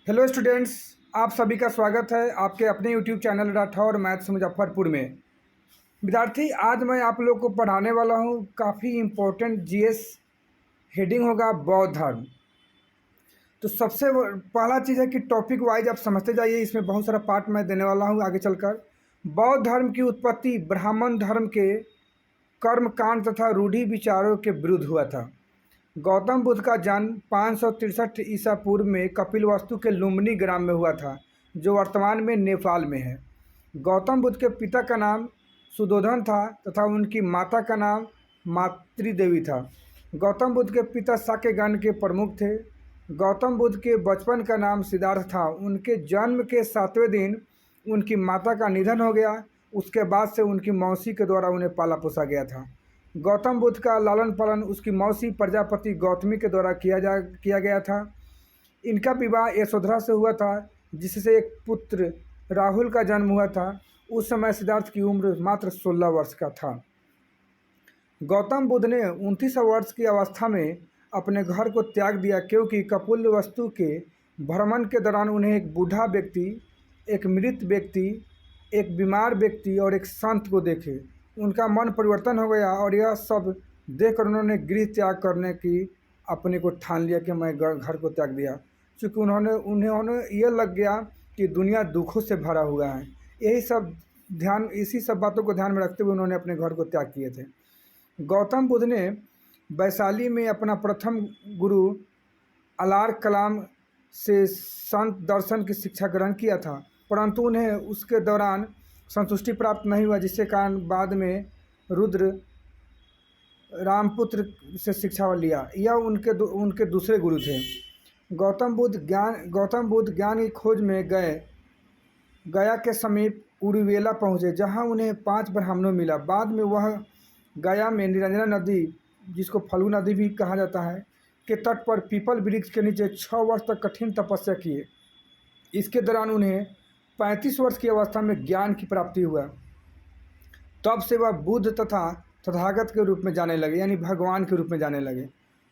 Hello students, आप सभी का स्वागत है आपके अपने YouTube channel Rathore maths Muzaffarpur में। विद्यार्थी, आज मैं आप लोग को पढ़ाने वाला हूँ काफ़ी इम्पोर्टेंट जीएस। हेडिंग होगा बौद्ध धर्म। तो सबसे पहला चीज़ है कि टॉपिक वाइज आप समझते जाइए। इसमें बहुत सारा पार्ट मैं देने वाला हूँ आगे चलकर। बौद्ध धर्म की उत्पत्ति ब्राह्मण धर्म के कर्मकांड तथा रूढ़ि विचारों के विरुद्ध हुआ था। गौतम बुद्ध का जन्म 563 ईसा पूर्व में कपिलवस्तु के लुम्बिनी ग्राम में हुआ था, जो वर्तमान में नेपाल में है। गौतम बुद्ध के पिता का नाम सुदोधन था तथा उनकी माता का नाम मातृ देवी था। गौतम बुद्ध के पिता शाक्यगण के प्रमुख थे। गौतम बुद्ध के बचपन का नाम सिद्धार्थ था। उनके जन्म के 7वें दिन उनकी माता का निधन हो गया। उसके बाद से उनकी मौसी के द्वारा उन्हें पाला पोसा गया था। गौतम बुद्ध का लालन पालन उसकी मौसी प्रजापति गौतमी के द्वारा किया गया था। इनका विवाह यशोधरा से हुआ था, जिससे एक पुत्र राहुल का जन्म हुआ था। उस समय सिद्धार्थ की उम्र मात्र 16 वर्ष का था। गौतम बुद्ध ने 29 वर्ष की अवस्था में अपने घर को त्याग दिया, क्योंकि कपिलवस्तु के भ्रमण के दौरान उन्हें एक बूढ़ा व्यक्ति, एक मृत व्यक्ति, एक बीमार व्यक्ति और एक संत को देखे। उनका मन परिवर्तन हो गया और यह सब देखकर उन्होंने गृह त्याग करने की अपने को ठान लिया कि मैं घर को त्याग दिया, क्योंकि उन्हें यह लग गया कि दुनिया दुखों से भरा हुआ है। इसी सब बातों को ध्यान में रखते हुए उन्होंने अपने घर को त्याग किए थे। गौतम बुद्ध ने वैशाली में अपना प्रथम गुरु अलार कलाम से संत दर्शन की शिक्षा ग्रहण किया था, परंतु उन्हें उसके दौरान संतुष्टि प्राप्त नहीं हुआ, जिसके कारण बाद में रुद्र रामपुत्र से शिक्षा लिया। यह उनके दूसरे गुरु थे। गौतम बुद्ध ज्ञान की खोज में गया के समीप उरुवेला पहुँचे, जहाँ उन्हें 5 ब्राह्मणों मिला। बाद में वह गया में निरंजना नदी, जिसको फल्गु नदी भी कहा जाता है, के तट पर पीपल वृक्ष के नीचे 6 वर्ष तक कठिन तपस्या किए। इसके दौरान उन्हें 35 वर्ष की अवस्था में ज्ञान की प्राप्ति हुआ। तब से वह बुद्ध तथा तथागत के रूप में जाने लगे, यानी भगवान के रूप में जाने लगे।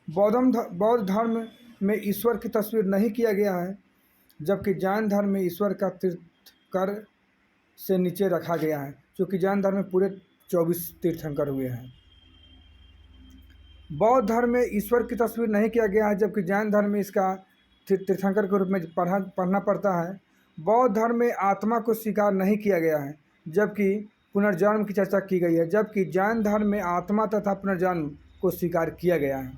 बौद्ध धर्म में ईश्वर की तस्वीर नहीं किया गया है, जबकि जैन धर्म में ईश्वर का तीर्थंकर से नीचे रखा गया है, क्योंकि जैन धर्म में पूरे 24 तीर्थंकर हुए हैं। बौद्ध धर्म में ईश्वर की तस्वीर नहीं किया गया है, जबकि जैन धर्म में इसका तीर्थंकर के रूप में पढ़ना पड़ता है। बौद्ध धर्म में आत्मा को स्वीकार नहीं किया गया है, जबकि पुनर्जन्म की चर्चा की गई है, जबकि जैन धर्म में आत्मा तथा पुनर्जन्म को स्वीकार किया गया है।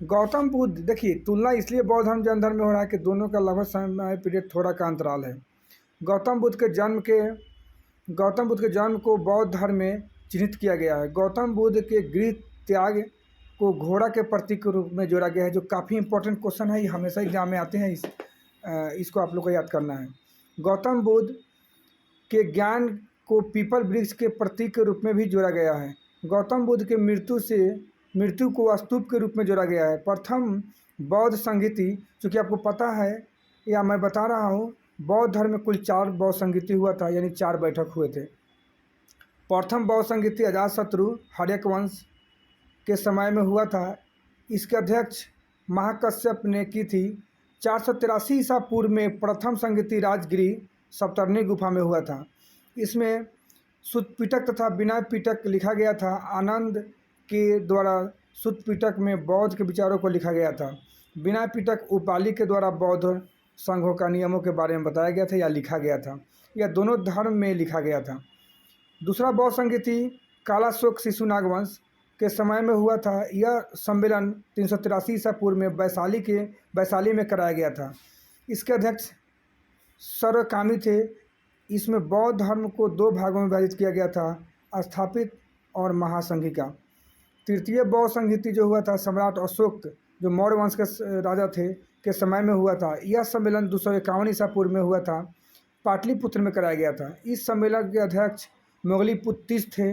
गौतम बुद्ध, देखिए, तुलना इसलिए बौद्ध धर्म जैन धर्म में हो रहा है कि दोनों का लगभग समय पीरियड थोड़ा का अंतराल है। गौतम बुद्ध के जन्म को बौद्ध धर्म में चिन्हित किया गया है। गौतम बुद्ध के गृह त्याग को घोड़ा के प्रतीक के रूप में जोड़ा गया है, जो काफ़ी इंपॉर्टेंट क्वेश्चन है। ये हमेशा एग्जाम में आते हैं। इसको आप लोग को याद करना है। गौतम बुद्ध के ज्ञान को पीपल वृक्ष के प्रतीक के रूप में भी जोड़ा गया है। गौतम बुद्ध के मृत्यु को स्तूप के रूप में जोड़ा गया है। प्रथम बौद्ध संगीति, चूँकि आपको पता है या मैं बता रहा हूँ, बौद्ध धर्म में कुल 4 बौद्ध संगीति हुआ था, यानी 4 बैठक हुए थे। प्रथम बौद्ध संगीति अजातशत्रु हर्यक वंश के समय में हुआ था। इसके अध्यक्ष महाकश्यप ने की थी। 483 ईसा पूर्व में प्रथम संगीति राजगिरी सप्तर्षि गुफा में हुआ था। इसमें सुत्त पिटक तथा विनय पिटक लिखा गया था। आनंद के द्वारा सुत्त पिटक में बौद्ध के विचारों को लिखा गया था। विनय पिटक उपाली के द्वारा बौद्ध संघों का नियमों के बारे में बताया गया था या लिखा गया था। यह दोनों धर्म में लिखा गया था। दूसरा बौद्ध संगीति कालाशोक शिशु नागवंश के समय में हुआ था। यह सम्मेलन 383 ईसा पूर्व में वैशाली में कराया गया था। इसके अध्यक्ष सर्वकामी थे। इसमें बौद्ध धर्म को 2 भागों में विभाजित किया गया था, स्थापित और महासंघिका। तृतीय बौद्ध संगीति जो हुआ था सम्राट अशोक, जो मौर्य वंश के राजा थे, के समय में हुआ था। यह सम्मेलन 251 ईसा पूर्व में हुआ था, पाटलिपुत्र में कराया गया था। इस सम्मेलन के अध्यक्ष मोगलीपुत्तिस थे।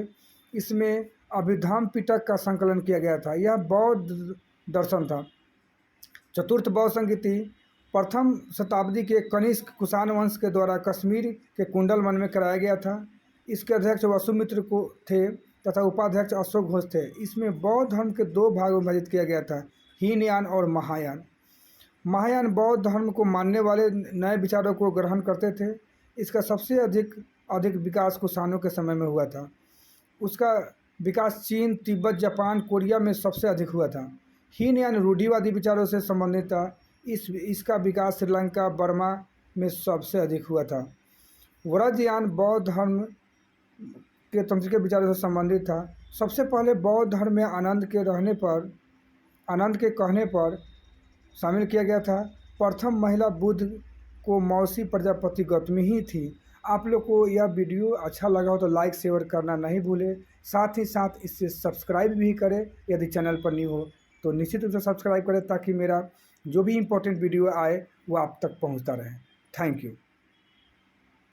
इसमें अभिधम्म पिटक का संकलन किया गया था। यह बौद्ध दर्शन था। चतुर्थ बौद्ध संगीति प्रथम शताब्दी के कनिष्क कुषाण वंश के द्वारा कश्मीर के कुंडलवन में कराया गया था। इसके अध्यक्ष वसुमित्र को थे तथा उपाध्यक्ष अशोक घोष थे। इसमें बौद्ध धर्म के 2 भागों में विभाजित किया गया था, हीनयान और महायान। महायान बौद्ध धर्म को मानने वाले नए विचारों को ग्रहण करते थे। इसका सबसे अधिक अधिक विकास कुषाणों के समय में हुआ था। उसका विकास चीन, तिब्बत, जापान, कोरिया में सबसे अधिक हुआ था। हीन यानी रूढ़िवादी विचारों से संबंधित था। इसका विकास श्रीलंका, बर्मा में सबसे अधिक हुआ था। व्रजयान बौद्ध धर्म के तांत्रिक विचारों से संबंधित था। सबसे पहले बौद्ध धर्म में आनंद के कहने पर शामिल किया गया था। प्रथम महिला बुद्ध को मौसी प्रजापति गौतमी ही थी। आप लोग को यह वीडियो अच्छा लगा हो तो लाइक शेयर करना नहीं भूलें। साथ ही साथ इसे सब्सक्राइब भी करें। यदि चैनल पर न्यू हो तो निश्चित रूप से सब्सक्राइब करें ताकि मेरा जो भी इम्पोर्टेंट वीडियो आए वो आप तक पहुंचता रहे। Thank you.